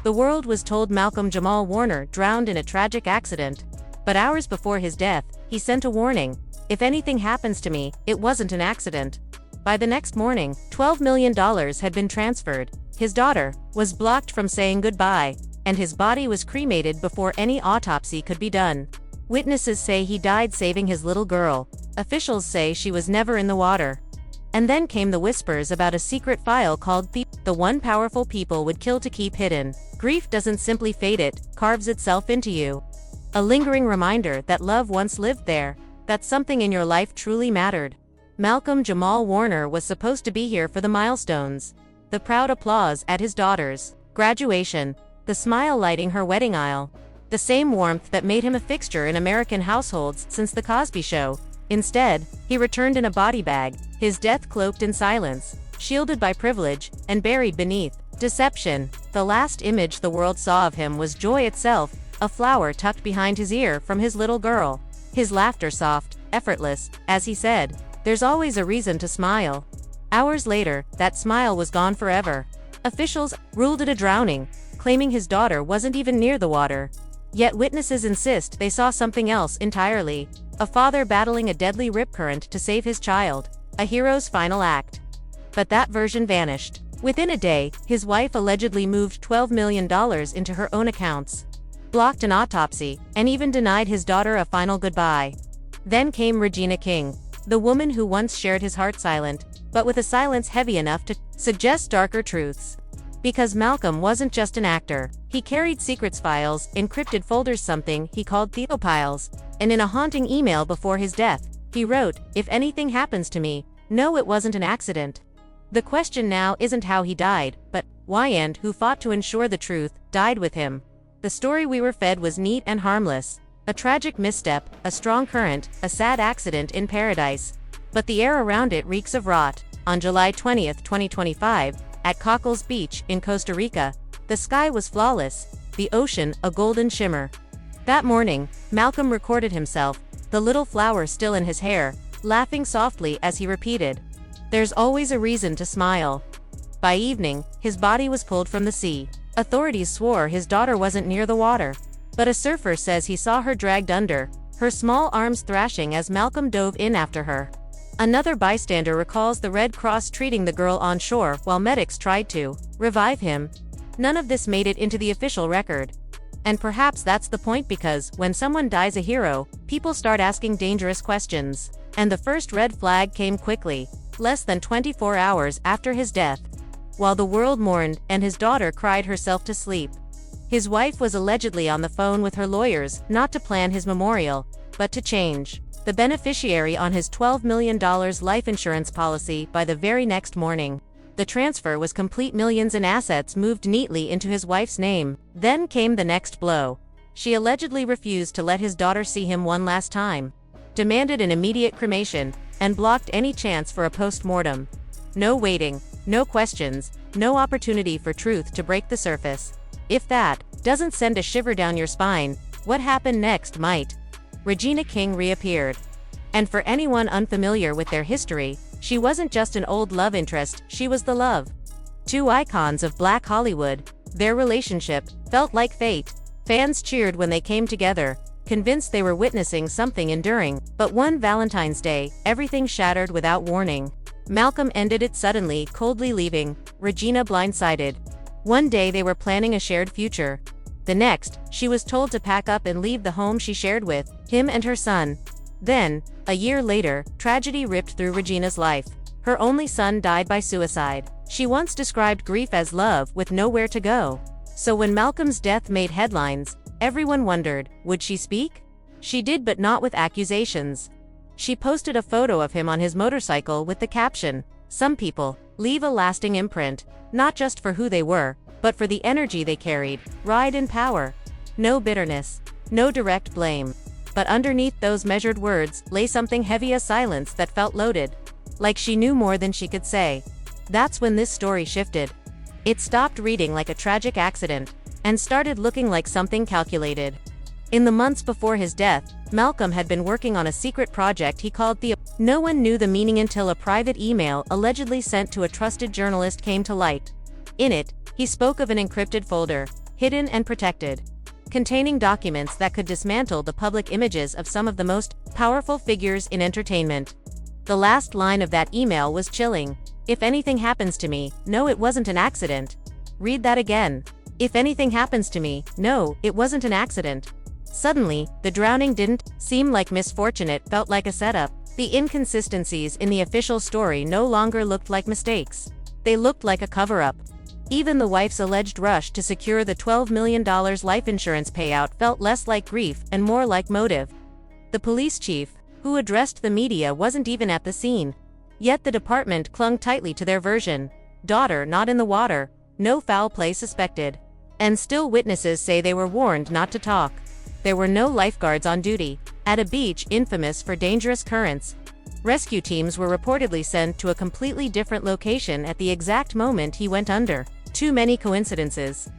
The world was told Malcolm Jamal Warner drowned in a tragic accident. But hours before his death, he sent a warning: "If anything happens to me, it wasn't an accident." By the next morning, $12 million had been transferred. His daughter was blocked from saying goodbye, and his body was cremated before any autopsy could be done. Witnesses say he died saving his little girl. Officials say she was never in the water. And then came the whispers about a secret file called the one powerful people would kill to keep hidden. Grief doesn't simply fade, it carves itself into you. A lingering reminder that love once lived there, that something in your life truly mattered. Malcolm Jamal Warner was supposed to be here for the milestones. The proud applause at his daughter's graduation, the smile lighting her wedding aisle, the same warmth that made him a fixture in American households since The Cosby Show. Instead, he returned in a body bag, his death cloaked in silence, shielded by privilege, and buried beneath deception. The last image the world saw of him was joy itself, a flower tucked behind his ear from his little girl. His laughter soft, effortless, as he said, "There's always a reason to smile." Hours later, that smile was gone forever. Officials ruled it a drowning, claiming his daughter wasn't even near the water. Yet witnesses insist they saw something else entirely: a father battling a deadly rip current to save his child, a hero's final act. But that version vanished. Within a day, his wife allegedly moved $12 million into her own accounts, blocked an autopsy, and even denied his daughter a final goodbye. Then came Regina King, the woman who once shared his heart silent, but with a silence heavy enough to suggest darker truths. Because Malcolm wasn't just an actor, he carried secrets, files, encrypted folders, something he called theopiles, and in a haunting email before his death, he wrote, "If anything happens to me, no, it wasn't an accident." The question now isn't how he died, but why and who fought to ensure the truth died with him. The story we were fed was neat and harmless. A tragic misstep, a strong current, a sad accident in paradise. But the air around it reeks of rot. On July 20, 2025, at Cockles Beach in Costa Rica, the sky was flawless, the ocean a golden shimmer. That morning, Malcolm recorded himself, the little flower still in his hair, laughing softly as he repeated, "There's always a reason to smile." By evening, his body was pulled from the sea. Authorities swore his daughter wasn't near the water, but a surfer says he saw her dragged under, her small arms thrashing as Malcolm dove in after her. Another bystander recalls the Red Cross treating the girl on shore while medics tried to revive him. None of this made it into the official record. And perhaps that's the point, because when someone dies a hero, people start asking dangerous questions. And the first red flag came quickly, less than 24 hours after his death. While the world mourned and his daughter cried herself to sleep, his wife was allegedly on the phone with her lawyers, not to plan his memorial, but to change the beneficiary on his $12 million life insurance policy by the very next morning. The transfer was complete, millions in assets moved neatly into his wife's name. Then came the next blow. She allegedly refused to let his daughter see him one last time, demanded an immediate cremation, and blocked any chance for a post-mortem. No waiting, no questions, no opportunity for truth to break the surface. If that doesn't send a shiver down your spine, what happened next might. Regina King reappeared. And for anyone unfamiliar with their history, she wasn't just an old love interest, she was the love. Two icons of Black Hollywood. Their relationship felt like fate. Fans cheered when they came together, convinced they were witnessing something enduring. But one Valentine's Day, everything shattered without warning. Malcolm ended it suddenly, coldly, leaving Regina blindsided. One day they were planning a shared future. The next, she was told to pack up and leave the home she shared with him and her son. Then, a year later, tragedy ripped through Regina's life. Her only son died by suicide. She once described grief as love with nowhere to go. So when Malcolm's death made headlines, everyone wondered, would she speak? She did, but not with accusations. She posted a photo of him on his motorcycle with the caption, "Some people leave a lasting imprint, not just for who they were, but for the energy they carried, pride and power." No bitterness, no direct blame. But underneath those measured words lay something heavy, a silence that felt loaded, like she knew more than she could say. That's when this story shifted. It stopped reading like a tragic accident, and started looking like something calculated. In the months before his death, Malcolm had been working on a secret project he called the. No one knew the meaning until a private email allegedly sent to a trusted journalist came to light. In it, he spoke of an encrypted folder, hidden and protected, containing documents that could dismantle the public images of some of the most powerful figures in entertainment. The last line of that email was chilling. If anything happens to me, no, it wasn't an accident. Read that again. If anything happens to me, no, it wasn't an accident. Suddenly, the drowning didn't seem like misfortune, it felt like a setup. The inconsistencies in the official story no longer looked like mistakes. They looked like a cover-up. Even the wife's alleged rush to secure the $12 million life insurance payout felt less like grief and more like motive. The police chief, who addressed the media, wasn't even at the scene. Yet the department clung tightly to their version. Daughter not in the water, no foul play suspected. And still witnesses say they were warned not to talk. There were no lifeguards on duty. At a beach infamous for dangerous currents, rescue teams were reportedly sent to a completely different location at the exact moment he went under. Too many coincidences.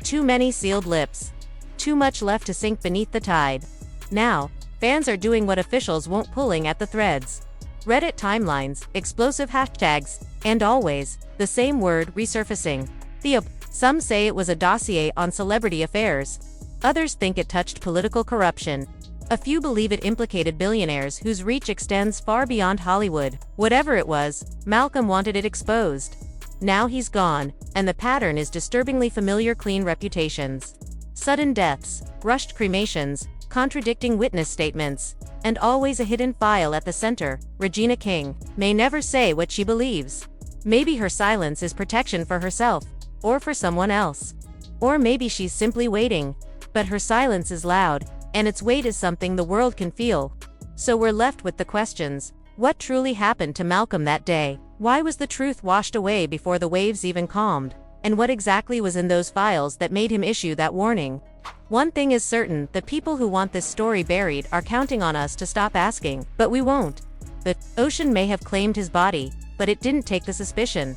Too many sealed lips. Too much left to sink beneath the tide. Now, fans are doing what officials won't, pulling at the threads. Reddit timelines, explosive hashtags, and always, the same word resurfacing. Some say it was a dossier on celebrity affairs. Others think it touched political corruption. A few believe it implicated billionaires whose reach extends far beyond Hollywood. Whatever it was, Malcolm wanted it exposed. Now he's gone, and the pattern is disturbingly familiar: clean reputations, sudden deaths, rushed cremations, contradicting witness statements, and always a hidden file at the center. Regina King may never say what she believes. Maybe her silence is protection for herself, or for someone else. Or maybe she's simply waiting. But her silence is loud, and its weight is something the world can feel. So we're left with the questions. What truly happened to Malcolm that day? Why was the truth washed away before the waves even calmed? And what exactly was in those files that made him issue that warning? One thing is certain: the people who want this story buried are counting on us to stop asking. But we won't. The ocean may have claimed his body, but it didn't take the suspicion.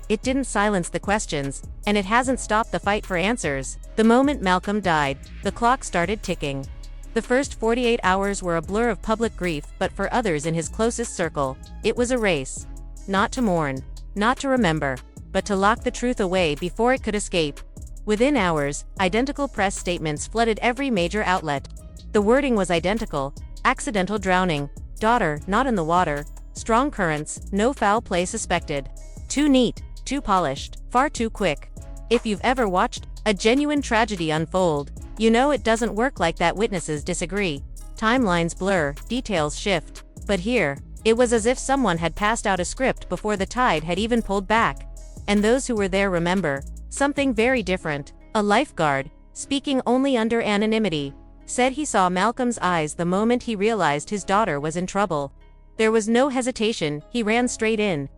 It didn't silence the questions, and it hasn't stopped the fight for answers. The moment Malcolm died, the clock started ticking. The first 48 hours were a blur of public grief, but for others in his closest circle, it was a race. Not to mourn, not to remember, but to lock the truth away before it could escape. Within hours, identical press statements flooded every major outlet. The wording was identical: accidental drowning, daughter not in the water, strong currents, no foul play suspected. Too neat, too polished, far too quick. If you've ever watched a genuine tragedy unfold, you know it doesn't work like that. Witnesses disagree, timelines blur, details shift. But here, it was as if someone had passed out a script before the tide had even pulled back. And those who were there remember something very different. A lifeguard, speaking only under anonymity, said he saw Malcolm's eyes the moment he realized his daughter was in trouble. There was no hesitation, he ran straight in.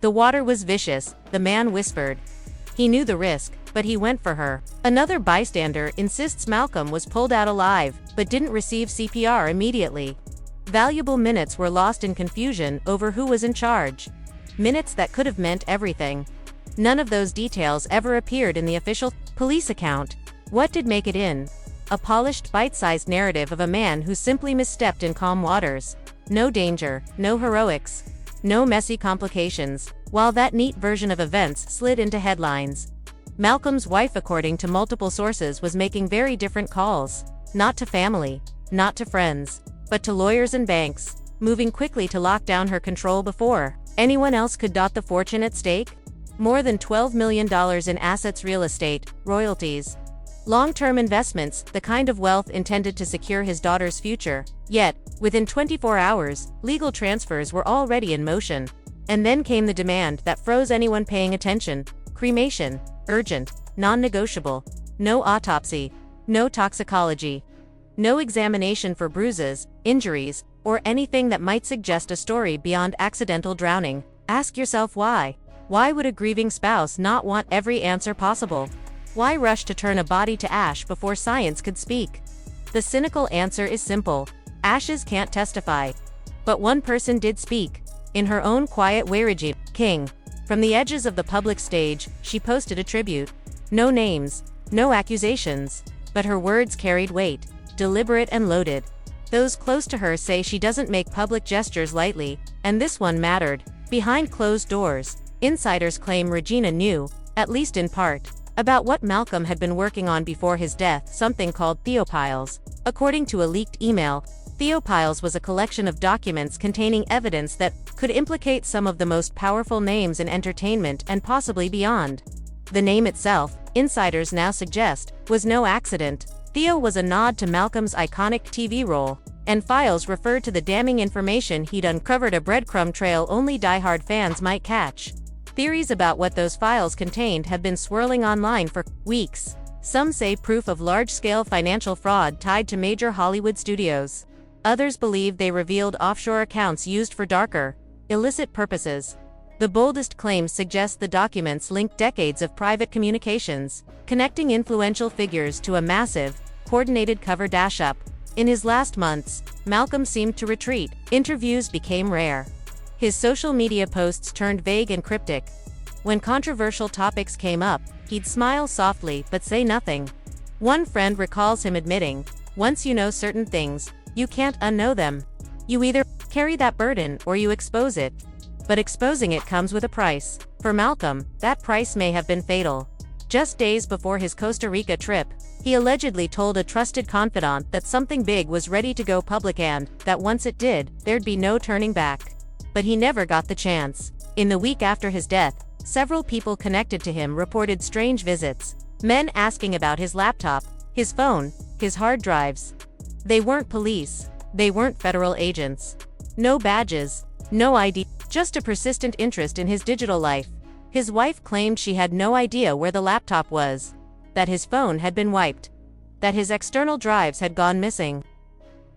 The water was vicious, the man whispered. He knew the risk, but he went for her. Another bystander insists Malcolm was pulled out alive, but didn't receive CPR immediately. Valuable minutes were lost in confusion over who was in charge. Minutes that could have meant everything. None of those details ever appeared in the official police account. What did make it in? A polished, bite-sized narrative of a man who simply misstepped in calm waters. No danger, no heroics, no messy complications, while that neat version of events slid into headlines. Malcolm's wife, according to multiple sources, was making very different calls. Not to family, not to friends, but to lawyers and banks, moving quickly to lock down her control before anyone else could. The fortune at stake? More than $12 million in assets, real estate, royalties, long-term investments, the kind of wealth intended to secure his daughter's future. Yet, within 24 hours, legal transfers were already in motion. And then came the demand that froze anyone paying attention: cremation, urgent, non-negotiable, no autopsy, no toxicology, no examination for bruises, injuries, or anything that might suggest a story beyond accidental drowning. Ask yourself why. Why would a grieving spouse not want every answer possible? Why rush to turn a body to ash before science could speak? The cynical answer is simple: ashes can't testify. But one person did speak. In her own quiet way, Regina King. From the edges of the public stage, she posted a tribute. No names, no accusations, but her words carried weight, deliberate and loaded. Those close to her say she doesn't make public gestures lightly, and this one mattered. Behind closed doors, insiders claim Regina knew, at least in part, about what Malcolm had been working on before his death, something called Theopiles. According to a leaked email, Theopiles was a collection of documents containing evidence that could implicate some of the most powerful names in entertainment and possibly beyond. The name itself, insiders now suggest, was no accident. Theo was a nod to Malcolm's iconic TV role, and files referred to the damning information he'd uncovered, a breadcrumb trail only diehard fans might catch. Theories about what those files contained have been swirling online for weeks. Some say proof of large-scale financial fraud tied to major Hollywood studios. Others believe they revealed offshore accounts used for darker, illicit purposes. The boldest claims suggest the documents linked decades of private communications, connecting influential figures to a massive, coordinated cover dash-up. In his last months, Malcolm seemed to retreat. Interviews became rare. His social media posts turned vague and cryptic. When controversial topics came up, he'd smile softly but say nothing. One friend recalls him admitting, "Once you know certain things, you can't unknow them. You either carry that burden or you expose it." But exposing it comes with a price. For Malcolm, that price may have been fatal. Just days before his Costa Rica trip, he allegedly told a trusted confidant that something big was ready to go public and that once it did, there'd be no turning back. But he never got the chance. In the week after his death, several people connected to him reported strange visits. Men asking about his laptop, his phone, his hard drives. They weren't police. They weren't federal agents. No badges. No ID. Just a persistent interest in his digital life. His wife claimed she had no idea where the laptop was. That his phone had been wiped. That his external drives had gone missing.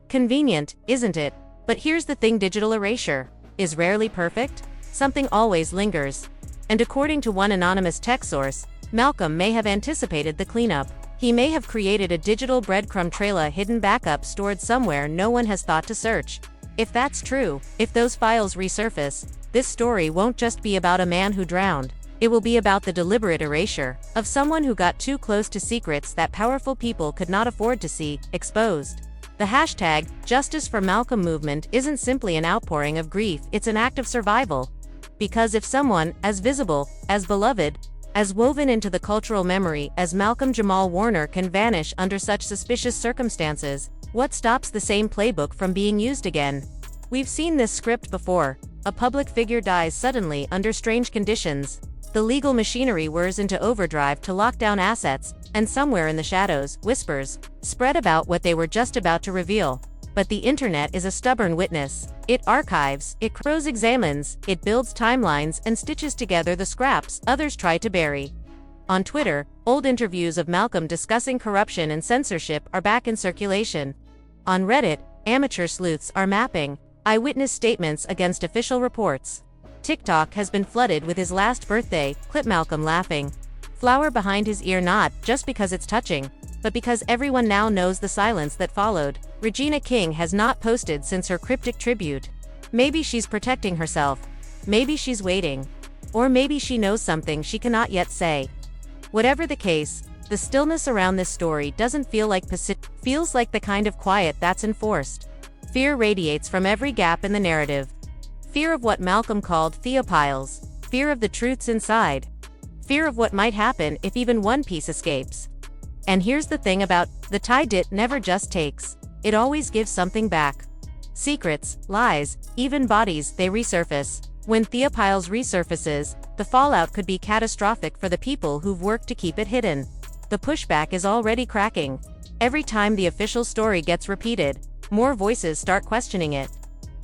Convenient, isn't it? But here's the thing: digital erasure is rarely perfect. Something always lingers. And according to one anonymous tech source, Malcolm may have anticipated the cleanup. He may have created a digital breadcrumb trail, a hidden backup stored somewhere no one has thought to search. If that's true, if those files resurface, this story won't just be about a man who drowned. It will be about the deliberate erasure of someone who got too close to secrets that powerful people could not afford to see exposed. The hashtag Justice for Malcolm movement isn't simply an outpouring of grief, it's an act of survival. Because if someone as visible, as beloved, as woven into the cultural memory as Malcolm Jamal Warner can vanish under such suspicious circumstances, what stops the same playbook from being used again? We've seen this script before. A public figure dies suddenly under strange conditions. The legal machinery whirs into overdrive to lock down assets, and somewhere in the shadows, whispers spread about what they were just about to reveal. But the internet is a stubborn witness. It archives, it cross-examines, it builds timelines and stitches together the scraps others try to bury. On Twitter, old interviews of Malcolm discussing corruption and censorship are back in circulation. On Reddit, amateur sleuths are mapping eyewitness statements against official reports. TikTok has been flooded with his last birthday clip, Malcolm laughing. Flower behind his ear, not just because it's touching, but because everyone now knows the silence that followed. Regina King has not posted since her cryptic tribute. Maybe she's protecting herself. Maybe she's waiting. Or maybe she knows something she cannot yet say. Whatever the case, the stillness around this story doesn't feel like feels like the kind of quiet that's enforced. Fear radiates from every gap in the narrative. Fear of what Malcolm called Theopiles. Fear of the truths inside. Fear of what might happen if even one piece escapes. And here's the thing about the tide: it never just takes. It always gives something back. Secrets, lies, even bodies, they resurface. When Theopiles resurfaces, the fallout could be catastrophic for the people who've worked to keep it hidden. The pushback is already cracking. Every time the official story gets repeated, more voices start questioning it.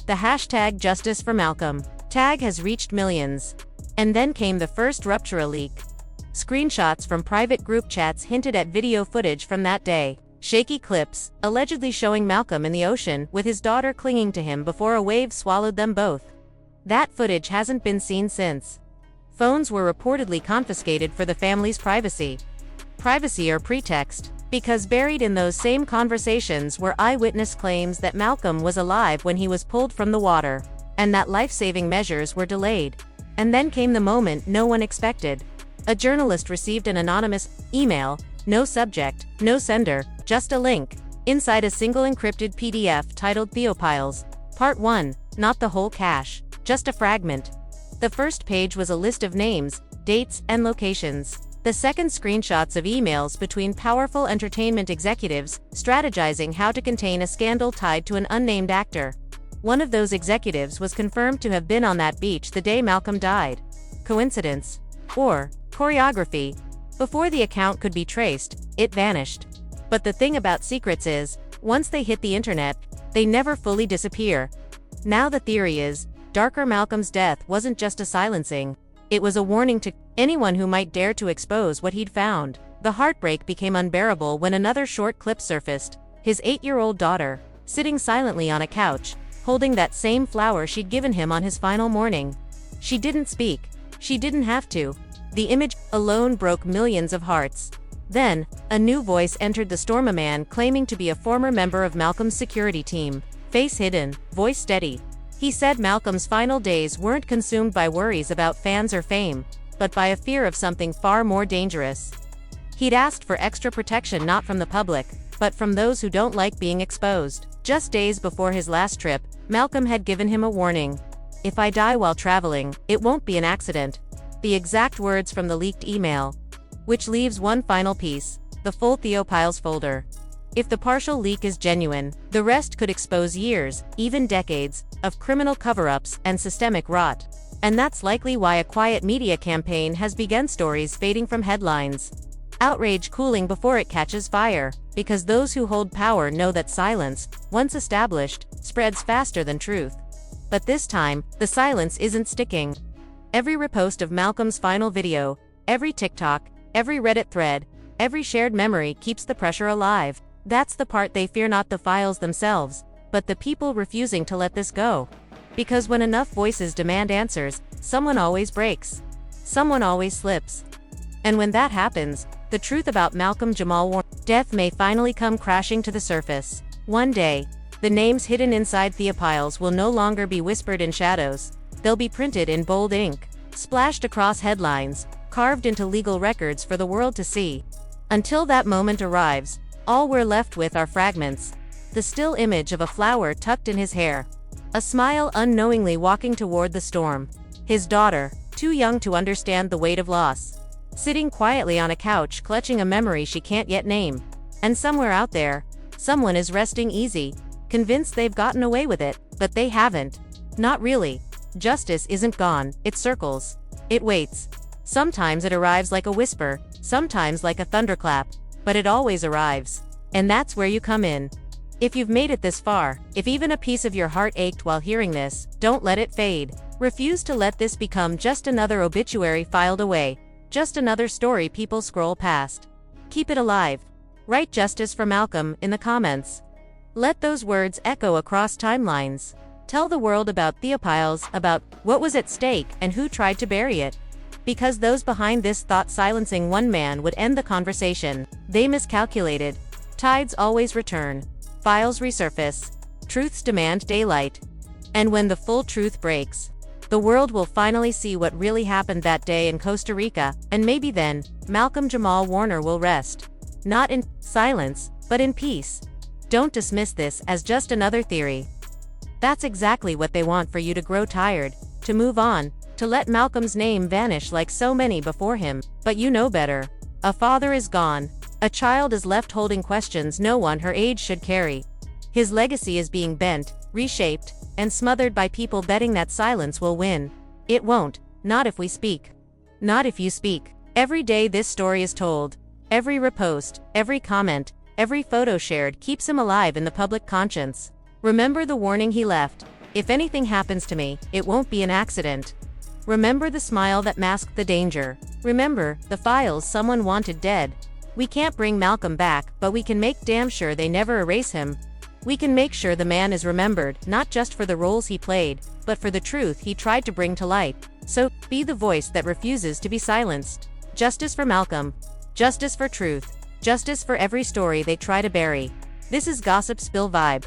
The hashtag Justice for Malcolm tag has reached millions. And then came the first rupture leak. Screenshots from private group chats hinted at video footage from that day. Shaky clips, allegedly showing Malcolm in the ocean with his daughter clinging to him before a wave swallowed them both. That footage hasn't been seen since. Phones were reportedly confiscated for the family's privacy. Privacy or pretext, because buried in those same conversations were eyewitness claims that Malcolm was alive when he was pulled from the water, and that life-saving measures were delayed. And then came the moment no one expected. A journalist received an anonymous email, no subject, no sender, just a link, inside a single encrypted PDF titled Theopiles, Part 1, not the whole cache, just a fragment. The first page was a list of names, dates, and locations. The second, screenshots of emails between powerful entertainment executives, strategizing how to contain a scandal tied to an unnamed actor. One of those executives was confirmed to have been on that beach the day Malcolm died. Coincidence? Or choreography? Before the account could be traced, it vanished. But the thing about secrets is, once they hit the internet, they never fully disappear. Now the theory is, darker Malcolm's death wasn't just a silencing. It was a warning to anyone who might dare to expose what he'd found. The heartbreak became unbearable when another short clip surfaced. His 8-year-old daughter, sitting silently on a couch, holding that same flower she'd given him on his final morning. She didn't speak. She didn't have to. The image alone broke millions of hearts. Then, a new voice entered the storm, a man claiming to be a former member of Malcolm's security team. Face hidden, voice steady. He said Malcolm's final days weren't consumed by worries about fans or fame, but by a fear of something far more dangerous. He'd asked for extra protection not from the public, but from those who don't like being exposed. Just days before his last trip, Malcolm had given him a warning. "If I die while traveling, it won't be an accident." The exact words from the leaked email. Which leaves one final piece, the full Theophiles folder. If the partial leak is genuine, the rest could expose years, even decades, of criminal cover-ups and systemic rot. And that's likely why a quiet media campaign has begun, stories fading from headlines. Outrage cooling before it catches fire, because those who hold power know that silence, once established, spreads faster than truth. But this time, the silence isn't sticking. Every repost of Malcolm's final video, every TikTok, every Reddit thread, every shared memory keeps the pressure alive. That's the part they fear, not the files themselves, but the people refusing to let this go. Because when enough voices demand answers, someone always breaks. Someone always slips. And when that happens, the truth about Malcolm Jamal Warner's death may finally come crashing to the surface. One day, the names hidden inside Theophiles will no longer be whispered in shadows. They'll be printed in bold ink, splashed across headlines, carved into legal records for the world to see. Until that moment arrives, all we're left with are fragments. The still image of a flower tucked in his hair. A smile unknowingly walking toward the storm. His daughter, too young to understand the weight of loss. Sitting quietly on a couch clutching a memory she can't yet name. And somewhere out there, someone is resting easy, convinced they've gotten away with it, but they haven't. Not really. Justice isn't gone, it circles. It waits. Sometimes it arrives like a whisper, sometimes like a thunderclap, but it always arrives. And that's where you come in. If you've made it this far, if even a piece of your heart ached while hearing this, don't let it fade. Refuse to let this become just another obituary filed away, just another story people scroll past. Keep it alive. Write "Justice for Malcolm" in the comments. Let those words echo across timelines. Tell the world about Theophiles, about what was at stake and who tried to bury it. Because those behind this thought silencing one man would end the conversation. They miscalculated. Tides always return. Files resurface. Truths demand daylight. And when the full truth breaks, the world will finally see what really happened that day in Costa Rica, and maybe then, Malcolm Jamal Warner will rest. Not in silence, but in peace. Don't dismiss this as just another theory. That's exactly what they want, for you to grow tired, to move on, to let Malcolm's name vanish like so many before him. But you know better. A father is gone. A child is left holding questions no one her age should carry. His legacy is being bent, reshaped, and smothered by people betting that silence will win. It won't, not if we speak. Not if you speak. Every day this story is told. Every repost, every comment, every photo shared keeps him alive in the public conscience. Remember the warning he left. If anything happens to me, it won't be an accident. Remember the smile that masked the danger. Remember the files someone wanted dead. We can't bring Malcolm back, but we can make damn sure they never erase him. We can make sure the man is remembered, not just for the roles he played, but for the truth he tried to bring to light. So, be the voice that refuses to be silenced. Justice for Malcolm. Justice for truth. Justice for every story they try to bury. This is Gossip Spill Vibe.